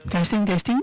Testing, testing.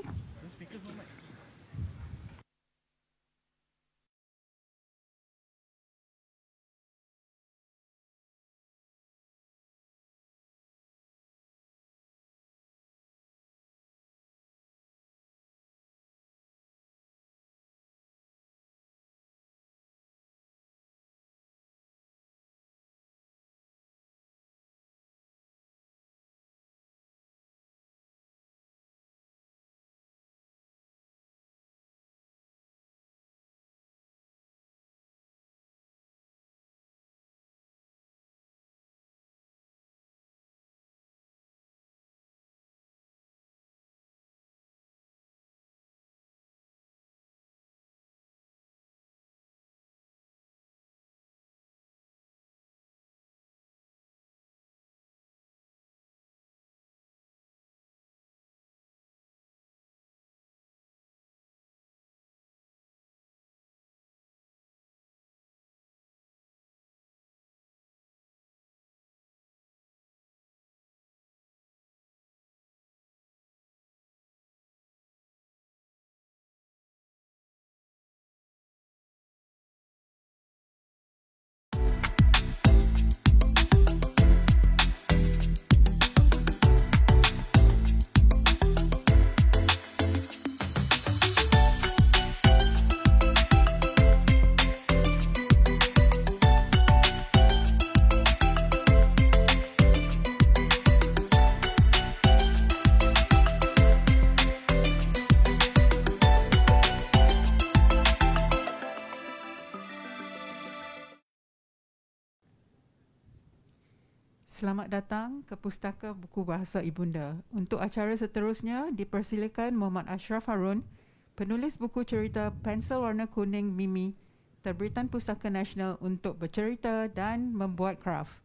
Selamat datang ke Pustaka Buku Bahasa Ibunda. Untuk acara seterusnya, dipersilakan Muhammad Ashraf Harun, penulis buku cerita Pensel Warna Kuning Mimi, Terbitan Pustaka Nasional untuk bercerita dan membuat kraft.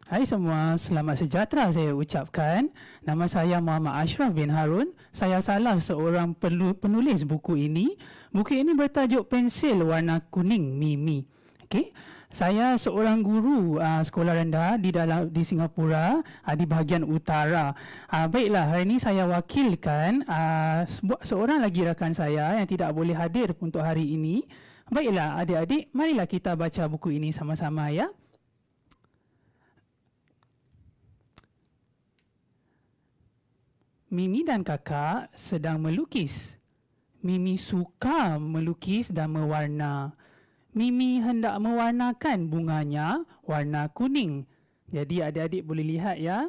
Hai semua, selamat sejahtera saya ucapkan. Nama saya Muhammad Ashraf bin Harun. Saya salah seorang penulis buku ini. Buku ini bertajuk Pensil Warna Kuning Mimi. Okey. Saya seorang guru sekolah rendah di Singapura, di bahagian utara. Baiklah, hari ini saya wakilkan seorang lagi rakan saya yang tidak boleh hadir untuk hari ini. Baiklah adik-adik, marilah kita baca buku ini sama-sama ya. Mimi dan kakak sedang melukis. Mimi suka melukis dan mewarna. Mimi hendak mewarnakan bunganya warna kuning. Jadi adik-adik boleh lihat ya.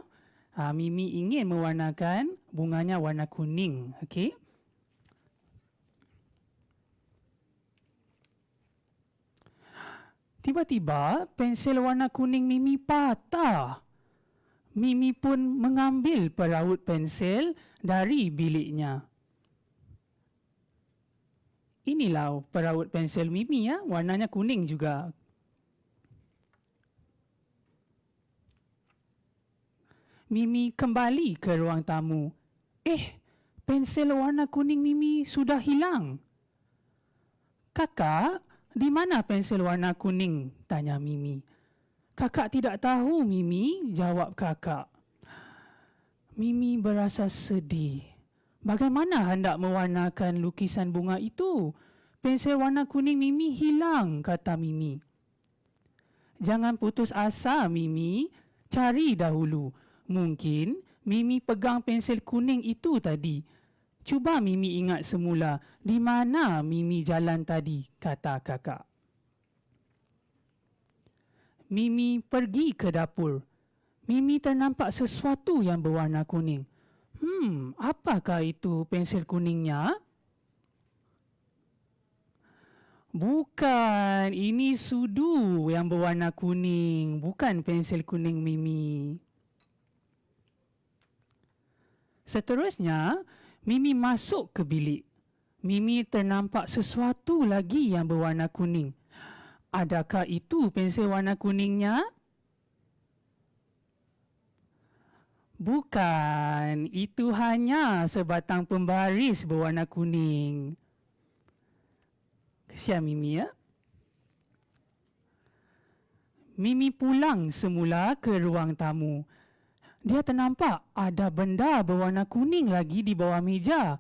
Mimi ingin mewarnakan bunganya warna kuning. Okey. Tiba-tiba pensel warna kuning Mimi patah. Mimi pun mengambil peraut pensel dari biliknya. Inilah peraut pensel Mimi ya, warnanya kuning juga. Mimi kembali ke ruang tamu. Pensel warna kuning Mimi sudah hilang. Kakak, di mana pensel warna kuning? Tanya Mimi. Kakak tidak tahu, Mimi, jawab kakak. Mimi berasa sedih. Bagaimana hendak mewarnakan lukisan bunga itu? Pensel warna kuning Mimi hilang, kata Mimi. Jangan putus asa, Mimi. Cari dahulu. Mungkin Mimi pegang pensel kuning itu tadi. Cuba Mimi ingat semula, di mana Mimi jalan tadi, kata kakak. Mimi pergi ke dapur. Mimi ternampak sesuatu yang berwarna kuning. Apakah itu pensel kuningnya? Bukan, ini sudu yang berwarna kuning. Bukan pensel kuning Mimi. Seterusnya, Mimi masuk ke bilik. Mimi ternampak sesuatu lagi yang berwarna kuning. Adakah itu pensel warna kuningnya? Bukan, itu hanya sebatang pembaris berwarna kuning. Kesian Mimi ya. Mimi pulang semula ke ruang tamu. Dia ternampak ada benda berwarna kuning lagi di bawah meja.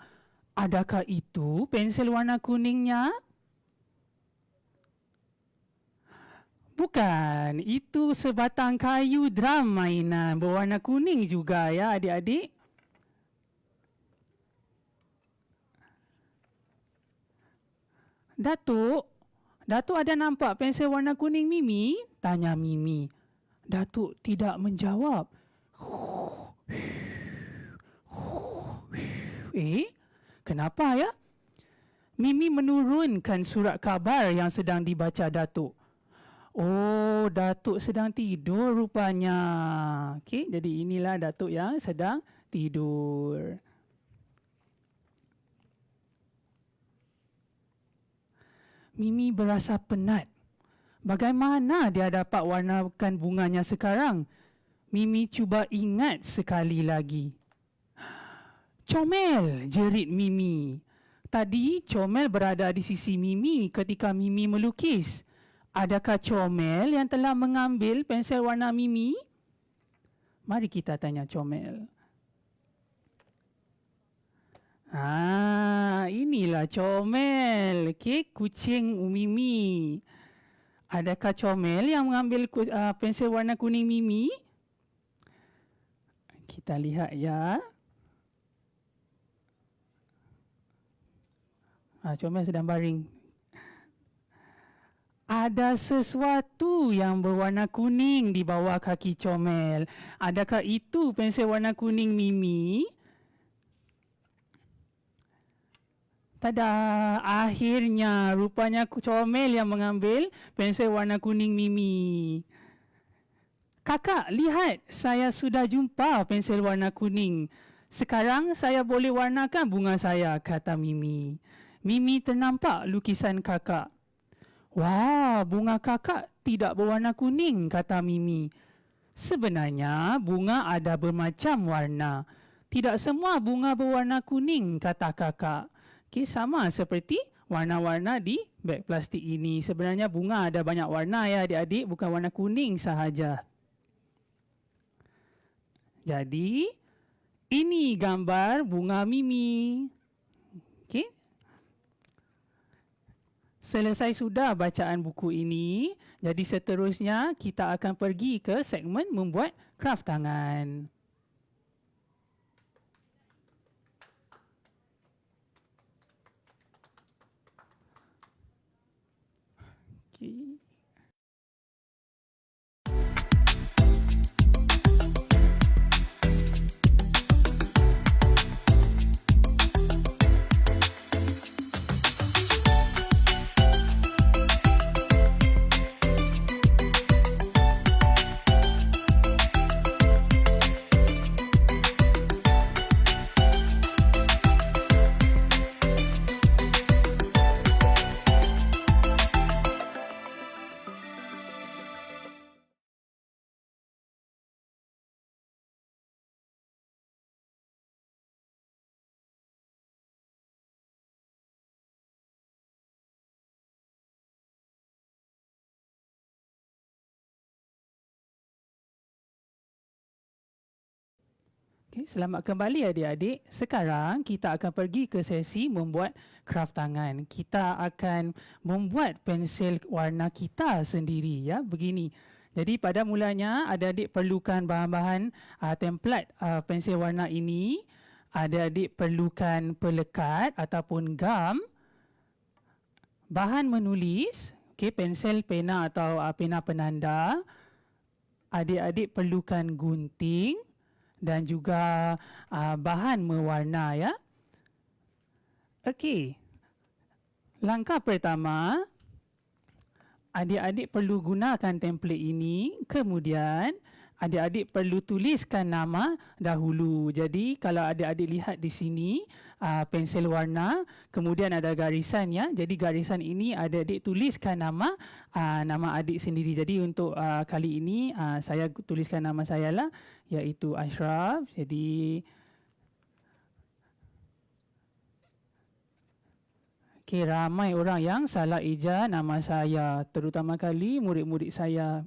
Adakah itu pensel warna kuningnya? Bukan, itu sebatang kayu drum mainan berwarna kuning juga ya adik-adik. Datuk ada nampak pensel warna kuning Mimi? Tanya Mimi. Datuk tidak menjawab. Kenapa ya? Mimi menurunkan surat khabar yang sedang dibaca Datuk. Oh, Datuk sedang tidur rupanya. Okey, jadi inilah Datuk yang sedang tidur. Mimi berasa penat. Bagaimana dia dapat warnakan bunganya sekarang? Mimi cuba ingat sekali lagi. Comel, jerit Mimi. Tadi Comel berada di sisi Mimi ketika Mimi melukis. Adakah Comel yang telah mengambil pensel warna Mimi? Mari kita tanya Comel. Inilah Comel, kucing Mimi. Adakah Comel yang mengambil pensel warna kuning Mimi? Kita lihat ya. Comel sedang baring. Ada sesuatu yang berwarna kuning di bawah kaki Comel. Adakah itu pensel warna kuning Mimi? Tada, akhirnya rupanya Comel yang mengambil pensel warna kuning Mimi. Kakak, lihat, saya sudah jumpa pensel warna kuning. Sekarang saya boleh warnakan bunga saya, kata Mimi. Mimi ternampak lukisan kakak. Wah, bunga kakak tidak berwarna kuning, kata Mimi. Sebenarnya bunga ada bermacam warna. Tidak semua bunga berwarna kuning, kata kakak. Sama seperti warna-warna di beg plastik ini. Sebenarnya bunga ada banyak warna ya adik-adik, bukan warna kuning sahaja. Jadi, ini gambar bunga Mimi. Selesai sudah bacaan buku ini. Jadi seterusnya kita akan pergi ke segmen membuat kraft tangan. Selamat kembali adik-adik. Sekarang kita akan pergi ke sesi membuat kraft tangan. Kita akan membuat pensel warna kita sendiri ya, begini. Jadi pada mulanya adik-adik perlukan bahan-bahan template pensel warna ini. Adik-adik perlukan pelekat ataupun gam, bahan menulis, pensel, pena atau pena penanda. Adik-adik perlukan gunting dan juga bahan mewarna ya. Langkah pertama, adik-adik perlu gunakan template ini. Kemudian adik-adik perlu tuliskan nama dahulu. Jadi kalau adik-adik lihat di sini pensel warna, kemudian ada garisan ya. Jadi garisan ini adik-adik tuliskan nama adik sendiri. Jadi untuk kali ini saya tuliskan nama saya lah, iaitu Ashraf. Jadi ramai orang yang salah eja nama saya, terutama kali murid-murid saya.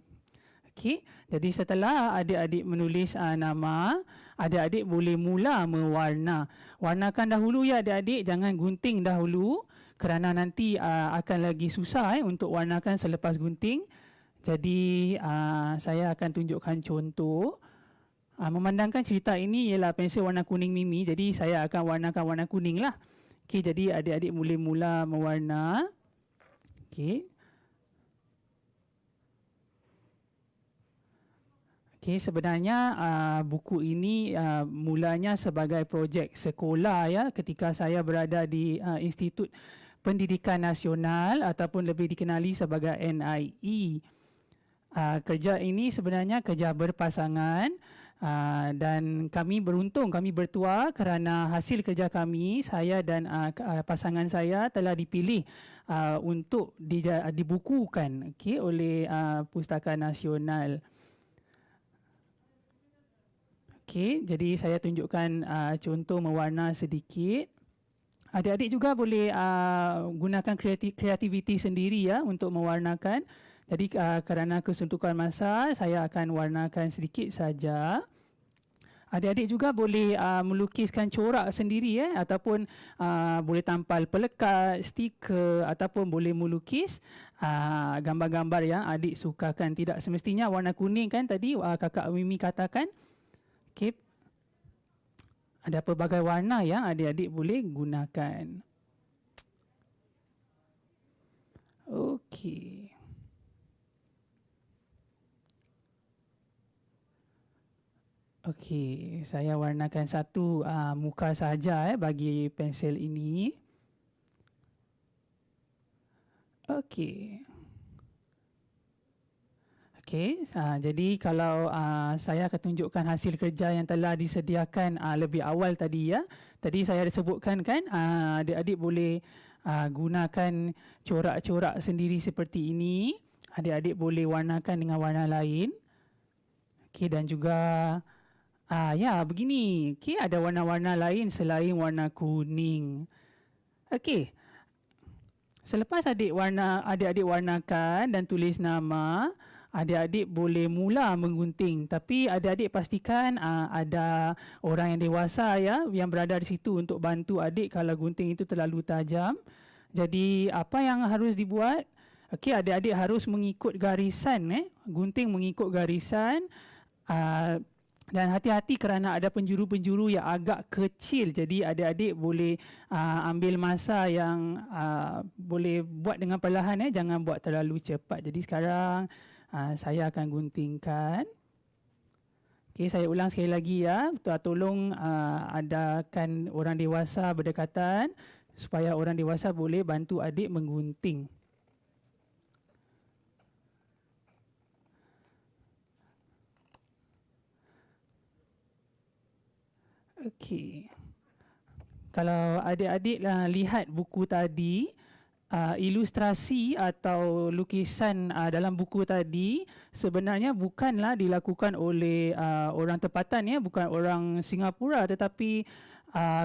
Jadi setelah adik-adik menulis nama, adik-adik boleh mula mewarna. Warnakan dahulu ya adik-adik, jangan gunting dahulu kerana nanti akan lagi susah untuk warnakan selepas gunting. Jadi saya akan tunjukkan contoh. Memandangkan cerita ini ialah pensel warna kuning Mimi, jadi saya akan warnakan warna kuning lah. Jadi adik-adik boleh mula mewarna. Sebenarnya buku ini mulanya sebagai projek sekolah ya, ketika saya berada di Institut Pendidikan Nasional ataupun lebih dikenali sebagai NIE. Kerja ini sebenarnya kerja berpasangan dan kami beruntung, kami bertuah kerana hasil kerja kami, saya dan pasangan saya telah dipilih untuk dibukukan oleh Pustaka Nasional. Jadi saya tunjukkan contoh mewarna sedikit. Adik-adik juga boleh gunakan kreativiti sendiri ya untuk mewarnakan. Jadi kerana kesuntukan masa, saya akan warnakan sedikit saja. Adik-adik juga boleh melukiskan corak sendiri ataupun boleh tampal pelekat, stiker ataupun boleh melukis gambar-gambar yang adik sukakan. Tidak semestinya warna kuning kan tadi kakak Mimi katakan. Ada pelbagai warna yang adik-adik boleh gunakan. Saya warnakan satu muka saja bagi pensel ini. Jadi kalau saya akan tunjukkan hasil kerja yang telah disediakan lebih awal tadi ya. Tadi saya ada sebutkan kan adik-adik boleh gunakan corak-corak sendiri seperti ini. Adik-adik boleh warnakan dengan warna lain. Dan juga begini. Ada warna-warna lain selain warna kuning. Selepas adik-adik warnakan dan tulis nama, adik-adik boleh mula menggunting. Tapi adik-adik pastikan ada orang yang dewasa ya yang berada di situ untuk bantu adik kalau gunting itu terlalu tajam. Jadi apa yang harus dibuat? Adik-adik harus mengikut garisan. Gunting mengikut garisan. Dan hati-hati kerana ada penjuru-penjuru yang agak kecil. Jadi adik-adik boleh ambil masa yang boleh buat dengan perlahan. Jangan buat terlalu cepat. Jadi sekarang saya akan guntingkan. Saya ulang sekali lagi ya. Tolong adakan orang dewasa berdekatan supaya orang dewasa boleh bantu adik menggunting. Kalau adik-adik lihat buku tadi, ilustrasi atau lukisan dalam buku tadi sebenarnya bukanlah dilakukan oleh orang tempatan bukan orang Singapura, tetapi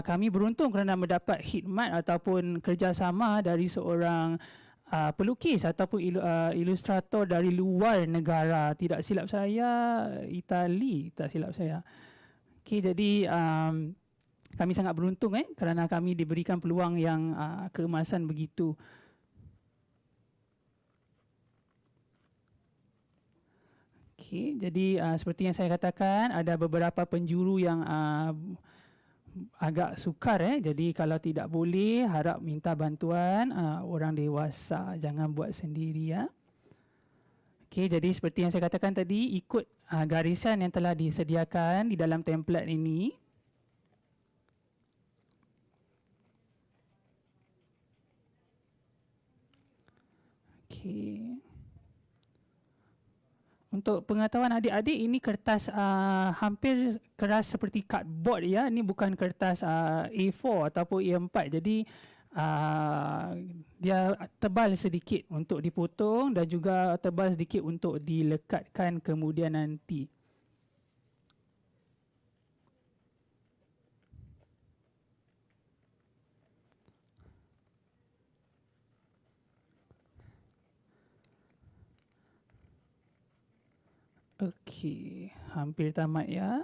kami beruntung kerana mendapat khidmat ataupun kerjasama dari seorang pelukis ataupun ilustrator dari luar negara. Tidak silap saya Itali, tak silap saya. Jadi kami sangat beruntung kerana kami diberikan peluang yang keemasan begitu. Jadi seperti yang saya katakan, ada beberapa penjuru yang agak sukar. Jadi kalau tidak boleh, harap minta bantuan orang dewasa. Jangan buat sendiri ya. Jadi seperti yang saya katakan tadi, ikut garisan yang telah disediakan di dalam template ini. Untuk pengetahuan adik-adik, ini kertas hampir keras seperti cardboard ya. Ini bukan kertas A4 ataupun A4. Jadi dia tebal sedikit untuk dipotong dan juga tebal sedikit untuk dilekatkan kemudian nanti. Okey, hampir tamat ya.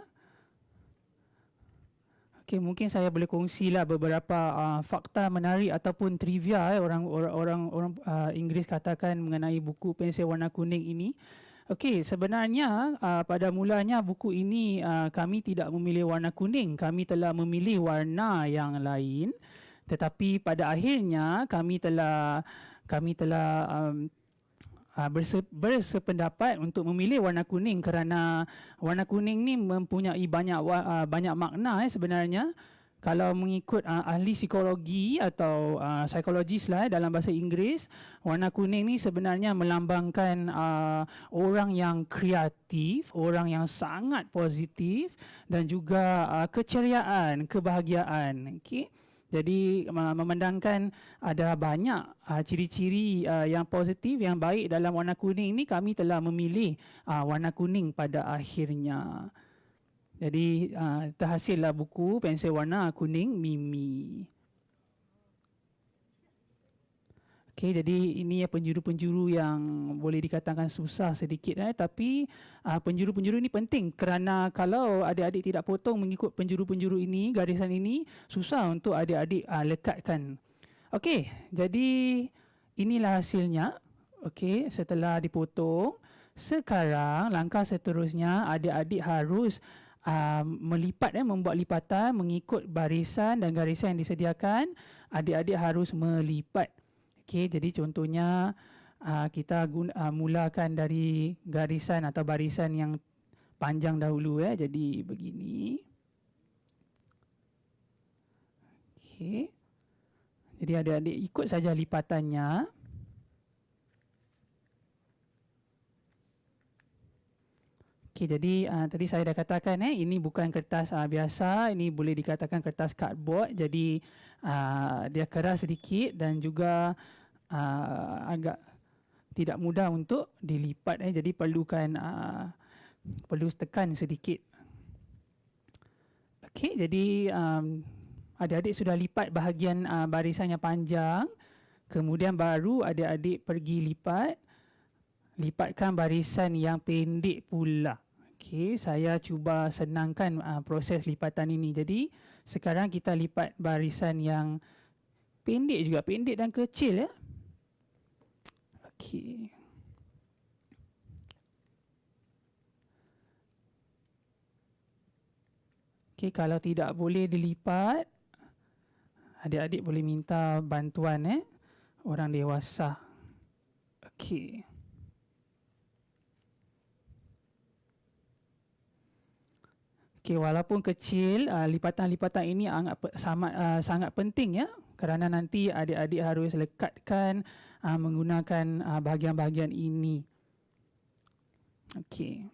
Okey, mungkin saya boleh kongsilah beberapa fakta menarik ataupun trivia orang Inggeris katakan mengenai buku pensel warna kuning ini. Okey, sebenarnya pada mulanya buku ini kami tidak memilih warna kuning, kami telah memilih warna yang lain. Tetapi pada akhirnya kami telah bersependapat untuk memilih warna kuning kerana warna kuning ni mempunyai banyak makna sebenarnya. Kalau mengikut ahli psikologi atau psikologis lah dalam bahasa Inggeris, warna kuning ni sebenarnya melambangkan orang yang kreatif, orang yang sangat positif dan juga keceriaan, kebahagiaan. Okey. Jadi memandangkan ada banyak ciri-ciri yang positif, yang baik dalam warna kuning ini, kami telah memilih warna kuning pada akhirnya. Jadi terhasillah buku pensel warna kuning Mimi. Okey, jadi ini penjuru-penjuru yang boleh dikatakan susah sedikit tapi penjuru-penjuru ini penting kerana kalau adik-adik tidak potong mengikut penjuru-penjuru ini, garisan ini, susah untuk adik-adik lekatkan. Okey, jadi inilah hasilnya. Okey, setelah dipotong, sekarang langkah seterusnya adik-adik harus melipat membuat lipatan mengikut barisan dan garisan yang disediakan. Adik-adik harus melipat. Okey, jadi contohnya kita mulakan dari garisan atau barisan yang panjang dahulu jadi begini. Okey. Jadi adik-adik ikut saja lipatannya. Okey, jadi tadi saya dah katakan ini bukan kertas biasa, ini boleh dikatakan kertas cardboard. Jadi dia keras sedikit dan juga agak tidak mudah untuk dilipat jadi perlu tekan sedikit. Okey, jadi adik-adik sudah lipat bahagian barisan yang panjang, kemudian baru adik-adik pergi lipatkan barisan yang pendek pula. Okey, saya cuba senangkan proses lipatan ini. Jadi sekarang kita lipat barisan yang pendek juga, pendek dan kecil Okey. Okey, kalau tidak boleh dilipat, adik-adik boleh minta bantuan orang dewasa. Okey. Okey, walaupun kecil, lipatan-lipatan ini sangat penting kerana nanti adik-adik harus lekatkan menggunakan bahagian-bahagian ini. Okey.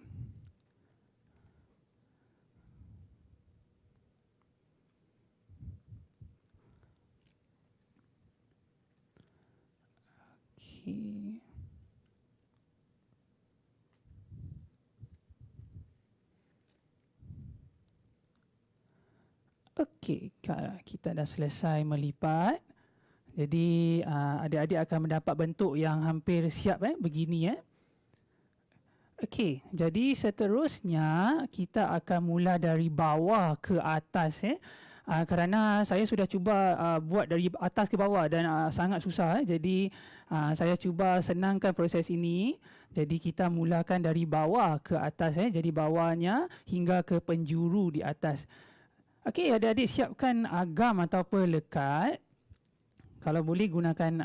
Okey. Okey, kita dah selesai melipat. Jadi adik-adik akan mendapat bentuk yang hampir siap begini Okey, jadi seterusnya kita akan mula dari bawah ke atas kerana saya sudah cuba buat dari atas ke bawah dan sangat susah jadi saya cuba senangkan proses ini. Jadi kita mulakan dari bawah ke atas jadi bawahnya hingga ke penjuru di atas. Okey, adik-adik siapkan gam atau pelekat. Kalau boleh gunakan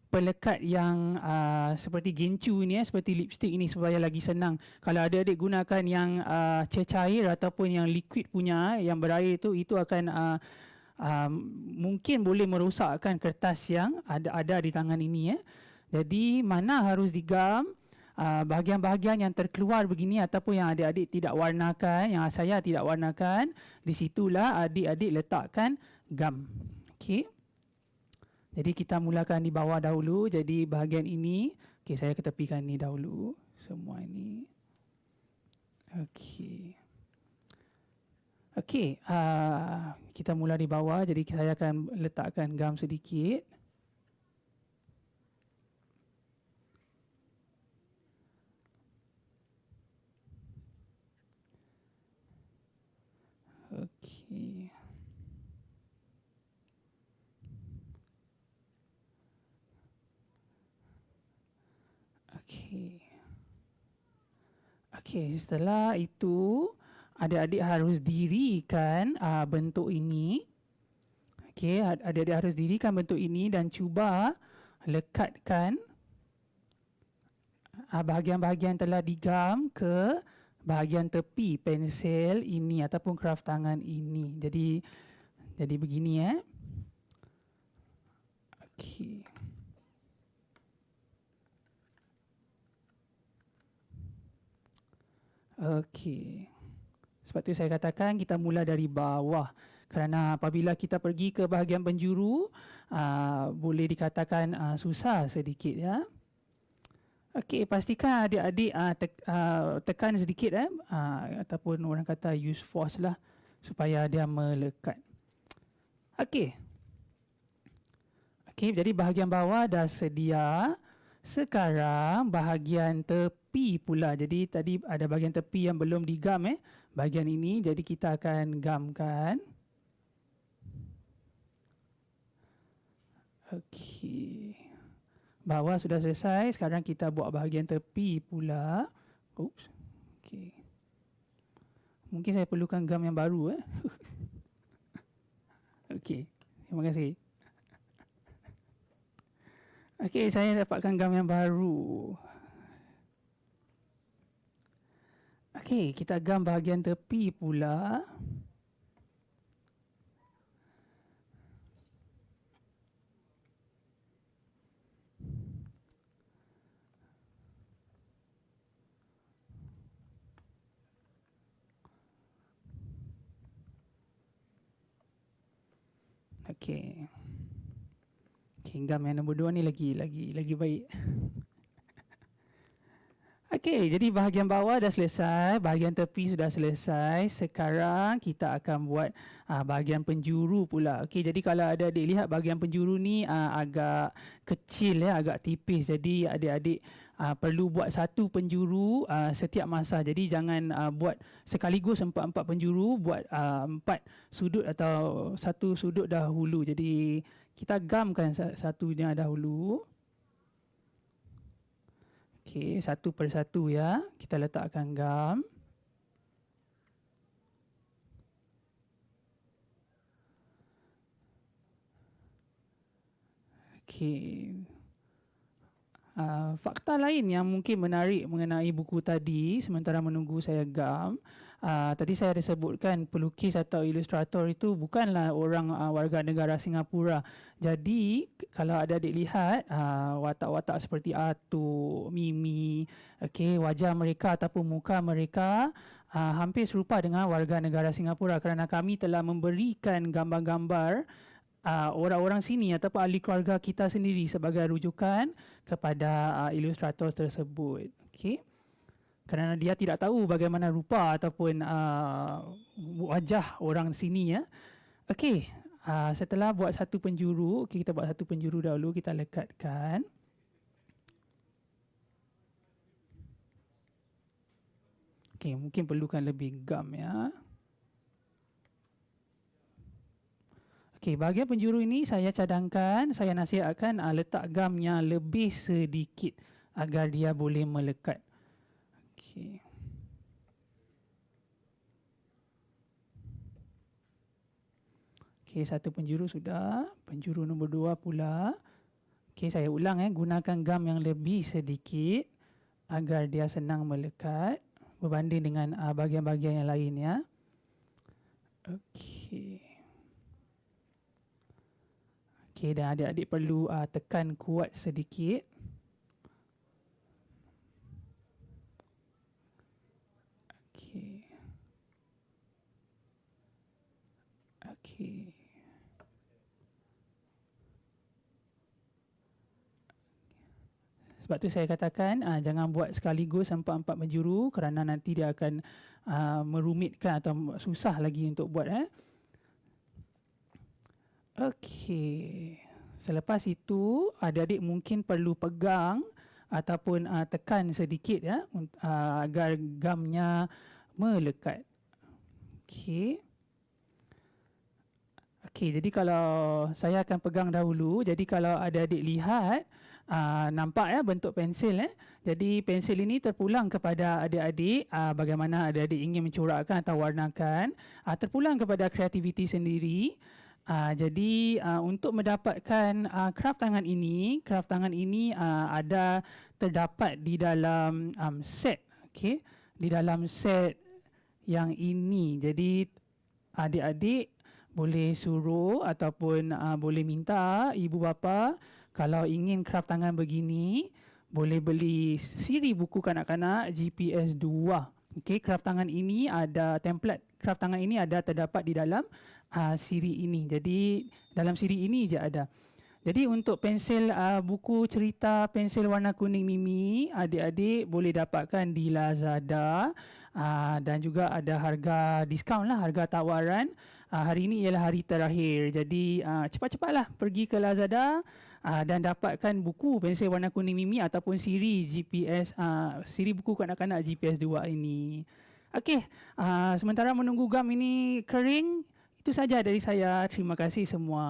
pelekat yang seperti gencu ini seperti lipstick ini supaya lagi senang. Kalau adik-adik gunakan yang cecair ataupun yang liquid punya yang berair itu akan mungkin boleh merosakkan kertas yang ada di tangan ini Jadi mana harus digam, bahagian-bahagian yang terkeluar begini ataupun yang adik-adik tidak warnakan, yang saya tidak warnakan, di situlah adik-adik letakkan gam. Okey. Jadi kita mulakan di bawah dahulu. Jadi bahagian ini, okey, saya ketepikan ni dahulu. Semua ini. Okey. Okey, kita mula di bawah. Jadi saya akan letakkan gam sedikit. Okey. Okey. Okey, setelah itu adik-adik harus dirikan bentuk ini. Okey, adik-adik harus dirikan bentuk ini dan cuba lekatkan bahagian-bahagian telah digam ke bahagian tepi pensel ini ataupun kraft tangan ini. Jadi begini Okey. Okey. Sebab tu saya katakan kita mula dari bawah. Kerana apabila kita pergi ke bahagian penjuru, boleh dikatakan susah sedikit ya. Okey, pastikan adik-adik tekan sedikit ataupun orang kata use force lah supaya dia melekat. Okey. Okey, jadi bahagian bawah dah sedia. Sekarang bahagian tepi pula. Jadi tadi ada bahagian tepi yang belum digam bahagian ini. Jadi kita akan gamkan. Okey. Bawah sudah selesai. Sekarang kita buat bahagian tepi pula. Oops. Okey. Mungkin saya perlukan gam yang baru Okey. Terima kasih. Okey, saya dapatkan gam yang baru. Okey, kita gam bahagian tepi pula. Okey. Okey, gam yang nombor 2 ni lagi baik. Okey, jadi bahagian bawah dah selesai, bahagian tepi sudah selesai. Sekarang kita akan buat bahagian penjuru pula. Okey, jadi kalau adik-adik lihat bahagian penjuru ni agak kecil agak tipis. Jadi adik-adik perlu buat satu penjuru setiap masa. Jadi jangan buat sekaligus 4 penjuru, buat 4 sudut atau satu sudut dahulu. Jadi kita gamkan satunya dahulu. Okey, satu persatu ya. Kita letakkan gam. Okey. Fakta lain yang mungkin menarik mengenai buku tadi sementara menunggu saya gam. Tadi saya ada sebutkan pelukis atau ilustrator itu bukanlah orang warga negara Singapura. Jadi kalau adik-adik lihat watak-watak seperti Atuk, Mimi, okey, wajah mereka ataupun muka mereka hampir serupa dengan warga negara Singapura kerana kami telah memberikan gambar-gambar orang-orang sini ataupun ahli keluarga kita sendiri sebagai rujukan kepada ilustrator tersebut. Okey. Kerana dia tidak tahu bagaimana rupa ataupun wajah orang sini ya. Okey, setelah buat satu penjuru, kita buat satu penjuru dahulu, kita lekatkan. Okey, mungkin perlukan lebih gam ya. Okey, bahagian penjuru ini saya cadangkan, saya nasihatkan letak gamnya lebih sedikit agar dia boleh melekat. Okey. Okey, satu penjuru sudah. Penjuru nombor 2 pula. Okey, saya ulang gunakan gam yang lebih sedikit agar dia senang melekat berbanding dengan bahagian-bahagian yang lain ya. Okey. Okey, dan adik-adik perlu tekan kuat sedikit. Okey. Sebab tu saya katakan jangan buat sekaligus 4 penjuru kerana nanti dia akan merumitkan atau susah lagi untuk buat. Okey. Selepas itu adik-adik mungkin perlu pegang ataupun tekan sedikit agar gamnya melekat. Okey. Okey, jadi kalau saya akan pegang dahulu. Jadi kalau adik-adik lihat nampak bentuk pensil. Jadi pensil ini terpulang kepada adik-adik bagaimana adik-adik ingin mencorakkan atau warnakan. Terpulang kepada kreativiti sendiri. Jadi untuk mendapatkan craft tangan ini ada terdapat di dalam set. Okey, di dalam set yang ini. Jadi adik-adik boleh suruh ataupun boleh minta ibu bapa kalau ingin craft tangan begini, boleh beli siri buku kanak-kanak GPS 2. Okey, craft tangan ini ada template. Craft tangan ini ada terdapat di dalam siri ini. Jadi dalam siri ini je ada. Jadi untuk pensil buku cerita pensil warna kuning Mimi, adik-adik boleh dapatkan di Lazada dan juga ada harga diskaun lah, harga tawaran. Hari ini ialah hari terakhir. Jadi cepat-cepatlah pergi ke Lazada dan dapatkan buku pensil warna kuning Mimi ataupun siri GPS siri buku kanak-kanak GPS 2 ini. Okey, sementara menunggu gam ini kering, itu saja dari saya. Terima kasih semua.